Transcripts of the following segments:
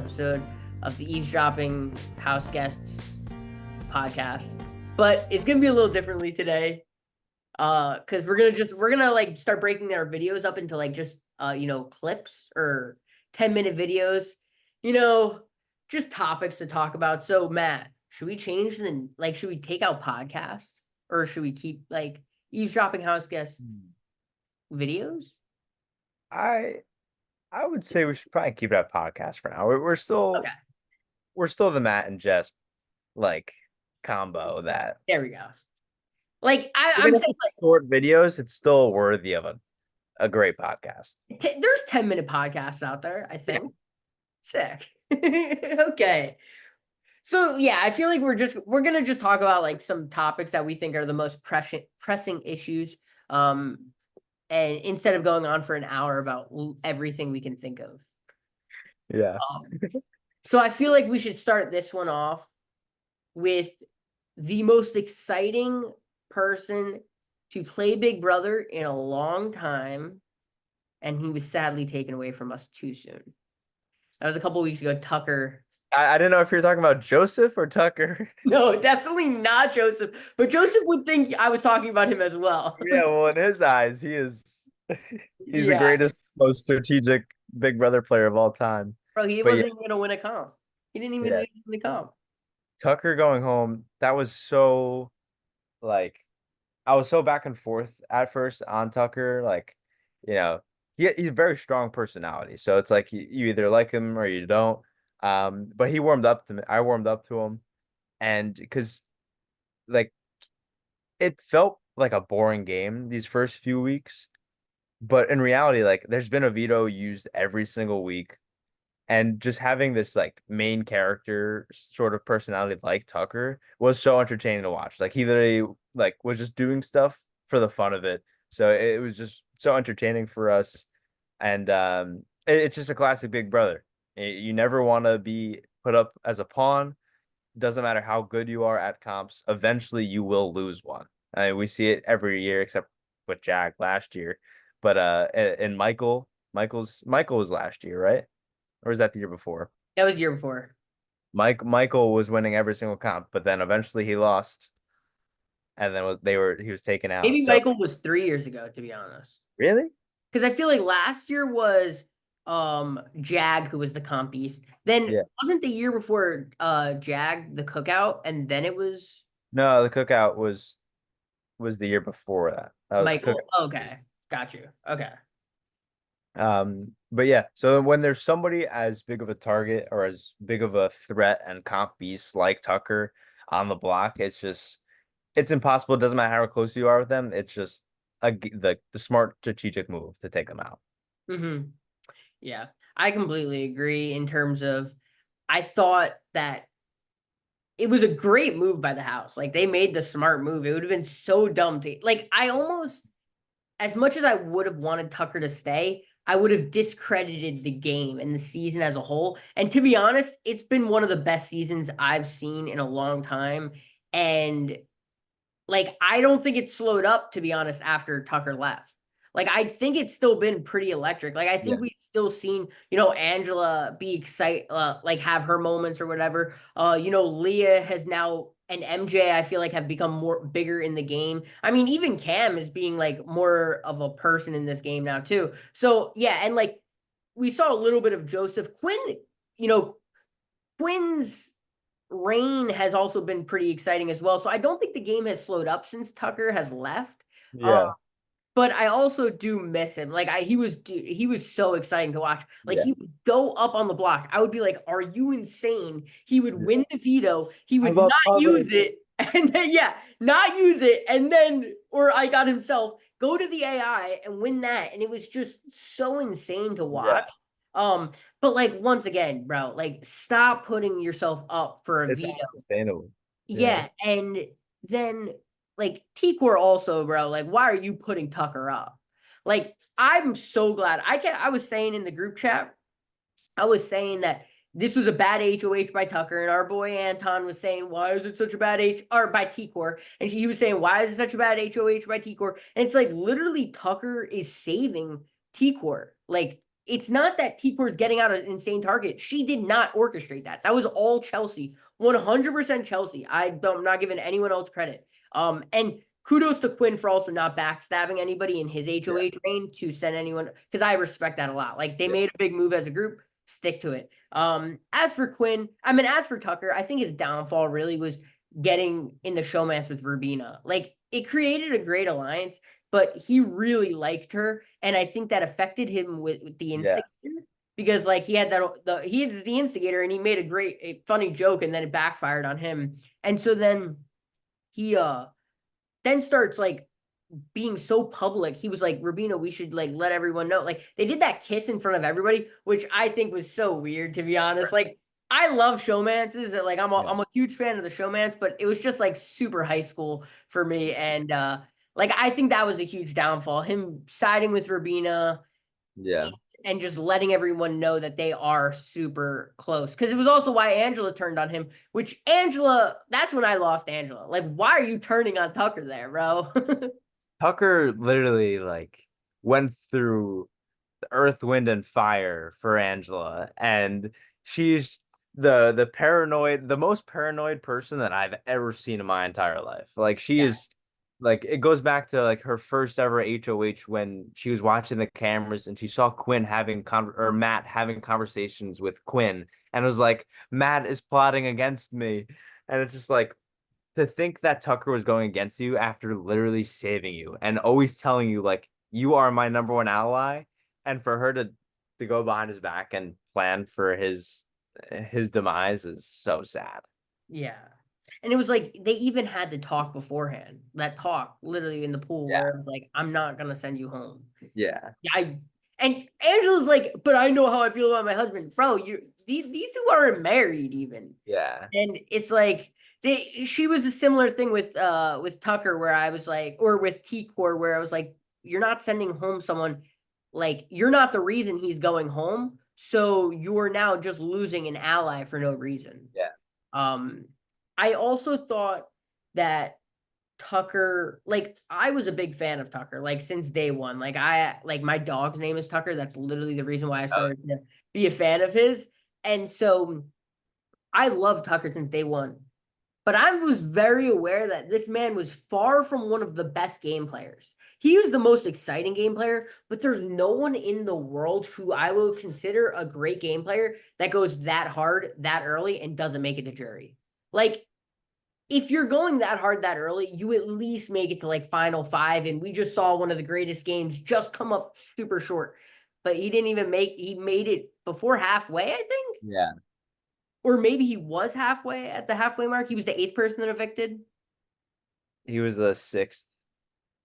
episode of the Eavesdropping House Guests podcast. But it's gonna be a little differently today. Because we're gonna like start breaking our videos up into like just clips or 10-minute videos, just topics to talk about. So Matt, should we change should we take out podcasts or should we keep like Eavesdropping House Guests videos? I I would say we should probably keep it at podcast for now. We're Okay, still the Matt and Jess like combo that there we go. Like I'm even if saying, it's short videos, it's still worthy of a great podcast. like there's 10-minute podcasts out there, I think. Sick. Okay. So yeah, I feel like we're gonna just talk about like some topics that we think are the most pressing issues. And instead of going on for an hour about everything we can think of. Yeah. So I feel like we should start this one off with the most exciting person to play Big Brother in a long time, and he was sadly taken away from us too soon. That was a couple weeks ago. Tucker. I didn't know if you were talking about Joseph or Tucker. No, definitely not Joseph. But Joseph would think I was talking about him as well. Yeah, well, in his eyes, he's the Yeah, greatest, most strategic Big Brother player of all time. bro, he But yeah, wasn't even gonna win a comp. He didn't even yeah, win the comp. Tucker going home, that was so like I was so back and forth at first on Tucker. Like, you know, he's a very strong personality. So it's like you either like him or you don't. But he warmed up to me. I warmed up to him. And because like it felt like a boring game these first few weeks. But in reality, like there's been a veto used every single week. And just having this like main character sort of personality like Tucker was so entertaining to watch. Like he literally like was just doing stuff for the fun of it. So it was just so entertaining for us. And it's just a classic Big Brother. You never want to be put up as a pawn. Doesn't matter how good you are at comps. Eventually, you will lose one. I mean, we see it every year, except with Jack last year. But and Michael was last year, right? Or was that the year before? That was year before. Michael was winning every single comp, but then eventually he lost, and then he was taken out. Maybe So Michael was 3 years ago, to be honest. really, Because I feel like last year was Jag who was the comp beast. Then yeah, wasn't the year before Jag the cookout, and then it was no, the cookout was the year before that. That was the Michael. cookout. Okay, got you. Okay. But yeah, so when there's somebody as big of a target or as big of a threat and comp beast like Tucker on the block, it's impossible. It doesn't matter how close you are with them. It's just the smart strategic move to take them out. Mm-hmm. Yeah, I completely agree in terms of I thought that it was a great move by the house. Like they made the smart move. It would have been so dumb to like I almost as much as I would have wanted Tucker to stay, I would have discredited the game and the season as a whole. And to be honest, it's been one of the best seasons I've seen in a long time. And like, I don't think it slowed up, to be honest, after Tucker left. Like, I think it's still been pretty electric. Like, I Yeah. think we've still seen, Angela be excited, like have her moments or whatever. Leah has now and MJ, I feel like have become more bigger in the game. I mean, even Cam is being like more of a person in this game now too. So yeah, and like we saw a little bit of Joseph Quinn. You know, Quinn's reign has also been pretty exciting as well. So I don't think the game has slowed up since Tucker has left. Uh, Yeah. but I also do miss him. Like he was so exciting to watch. Like Yeah. he would go up on the block. I would be like, "Are you insane?" He would Yeah. win the veto. He I would love not use puzzles. it, and then not use it, and then or I got himself go to the AI and win that, and it was just so insane to Yeah. watch. But like once again, bro, like stop putting yourself up for a It's veto. unsustainable. Yeah. Yeah, and then like T-Core also, bro, like why are you putting Tucker up? Like I'm so glad. I was saying in the group chat, I was saying that this was a bad HOH by Tucker, and our boy Anton was saying, why is it such a bad H or by T-Core? And he was saying, why is it such a bad HOH by T-Core? And it's like literally Tucker is saving T-Core. Like it's not that T Core's getting out an insane target. She did not orchestrate that. That was all Chelsea. 100% Chelsea. I'm not giving anyone else credit. And kudos to Quinn for also not backstabbing anybody in his Yeah. HOH reign to send anyone, because I respect that a lot. Like they Yeah. made a big move as a group, stick to it. As for Quinn, I mean, as for Tucker, I think his downfall really was getting in the showmance with Verbena. Like it created a great alliance, but he really liked her, and I think that affected him with the Yeah. instigator because like he had he is the instigator and he made a funny joke and then it backfired on him, and so then he then starts like being so public. He was like, Rubino, we should like let everyone know. Like they did that kiss in front of everybody, which I think was so weird, to be honest. Like I love showmances. Like Yeah. I'm a huge fan of the showmance, but it was just like super high school for me. And like I think that was a huge downfall. Him siding with Rubina Yeah. and just letting everyone know that they are super close. Because it was also why Angela turned on him, which Angela, that's when I lost Angela. Like, why are you turning on Tucker there, bro? Tucker literally like went through earth, wind, and fire for Angela, and she's the paranoid, the most paranoid person that I've ever seen in my entire life. Like she Yeah. is like it goes back to like her first ever HOH when she was watching the cameras and she saw Quinn having or Matt having conversations with Quinn and was like, Matt is plotting against me. And it's just like to think that Tucker was going against you after literally saving you and always telling you like you are my number one ally, and for her to go behind his back and plan for his demise is so sad. Yeah. And it was like they even had the talk beforehand. That talk literally in the pool Yeah, where it was like, I'm not gonna send you home. yeah, Yeah, I and Angela's like, but I know how I feel about my husband. Bro, you these two aren't married even. yeah, And it's like she was a similar thing with Tucker where I was like, or with T Core where I was like, you're not sending home someone, like you're not the reason he's going home. So you're now just losing an ally for no reason. yeah. Um, I also thought that Tucker, like I was a big fan of Tucker, like since day one. Like my dog's name is Tucker. That's literally the reason why I Oh, started to be a fan of his. And so I love Tucker since day one. But I was very aware that this man was far from one of the best game players. He was the most exciting game player, but there's no one in the world who I will consider a great game player that goes that hard that early and doesn't make it to jury. Like, if you're going that hard that early, you at least make it to like final five. And we just saw one of the greatest games just come up super short. But he didn't even he made it before halfway, I think. yeah. Or maybe he was halfway at the halfway mark. He was the eighth person that evicted. He was the sixth.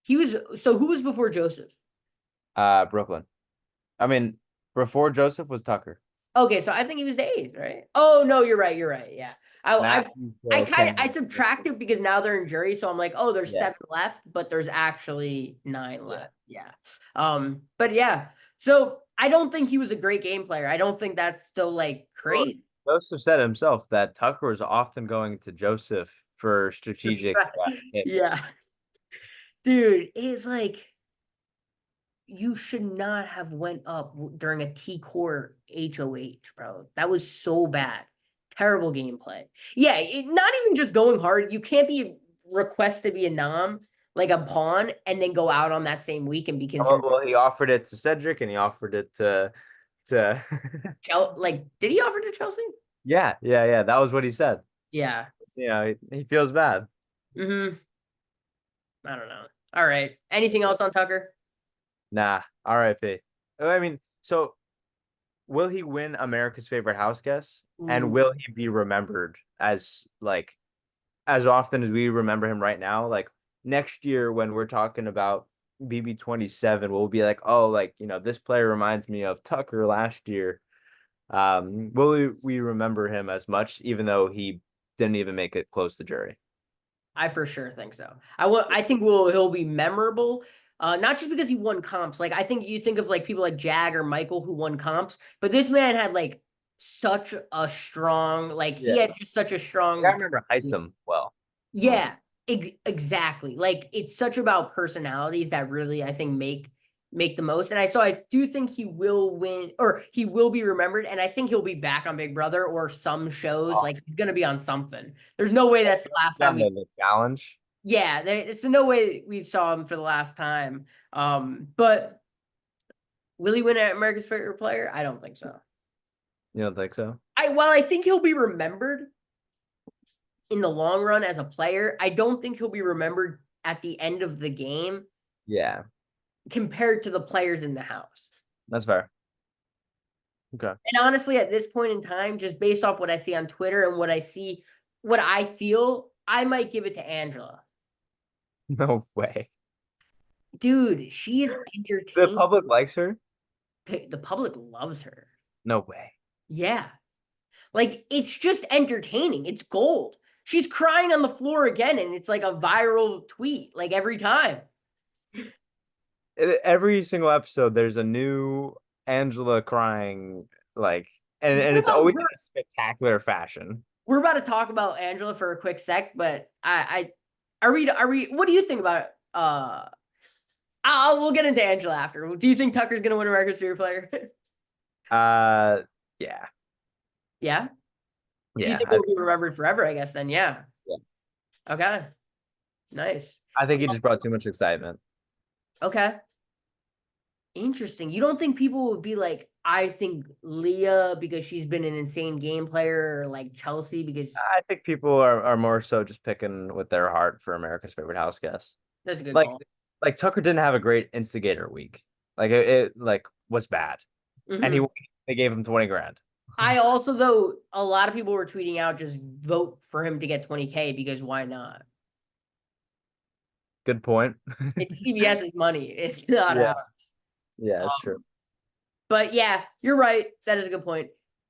He was so who was before Joseph? Brooklyn. I mean, before Joseph was Tucker. Okay, so I think he was the eighth, right? Oh no, you're right. You're right. Yeah. I Matt I still kind of I came. subtracted because now they're in jury, so I'm like, oh, there's Yeah, seven left, but there's actually nine yeah. left. Yeah. But yeah. So I don't think he was a great game player. I don't think that's still like Well, great. Joseph said himself that Tucker was often going to Joseph for strategic hits. Yeah. Dude, it's like you should not have went up during a T core HOH, bro. That was so bad. Terrible gameplay. Yeah, not even just going hard. You can't be request to be a nom like a pawn and then go out on that same week and be Oh, considered well, he offered it to Cedric and he offered it to like did he offer to Chelsea? yeah, yeah, yeah. That was what he said. Yeah. You know, he feels bad. Hmm. I don't know. All right. Anything else on Tucker? Nah, RIP. I mean, so will he win America's favorite house guest? And Ooh, will he be remembered as like as often as we remember him right now? Like next year when we're talking about BB27, we'll be like, oh, like, this player reminds me of Tucker last year. Will we remember him as much, even though he didn't even make it close to jury? I for sure think so. I think he'll be memorable. Not just because he won comps. Like I think you think of like people like Jag or Michael who won comps, but this man had like such a strong, like he Yeah. had just such a I strong. remember Heisem well. Mm. Yeah, exactly. Like it's such about personalities that really I think make make the most. And I do think he will win, or he will be remembered. And I think he'll be back on Big Brother or some shows. Oh, Like he's gonna be on something. There's no way that's the last yeah, time we. the challenge. Yeah, it's no way we saw him for the last time. But will he win America's favorite player? I don't think so. You don't think so? While I think he'll be remembered in the long run as a player, I don't think he'll be remembered at the end of the game Yeah, compared to the players in the house. that's fair. Okay. And honestly, at this point in time, just based off what I see on Twitter and what I feel, I might give it to Angela. No way. Dude, she is The entertaining. public likes her? The public loves her. No way. Yeah. Like, it's just entertaining. It's gold. She's crying on the floor again, and it's like a viral tweet, like every time. Every single episode, there's a new Angela crying, like, and What it's about always in her? a spectacular fashion. We're about to talk about Angela for a quick sec, but are we what do you think about we'll get into Angela after. Do you think Tucker's gonna win America's favorite player? Uh, yeah, Yeah. Do you yeah, think we'll be remembered forever? I guess then, yeah. yeah. Okay. Nice. I think he just brought too much excitement. Okay. Interesting. You don't think people would be like, I think Leah because she's been an insane game player, or like Chelsea because I think people are more so just picking with their heart for America's favorite house guest. that's a good Like, call. like Tucker didn't have a great instigator week. Like it like was bad, and Hmm. they gave him 20 grand. I also, though, a lot of people were tweeting out just vote for him to get 20K because why not? Good point. It's CBS's money. It's not Yeah, ours. yeah, it's true. But yeah, you're right. That is a good point.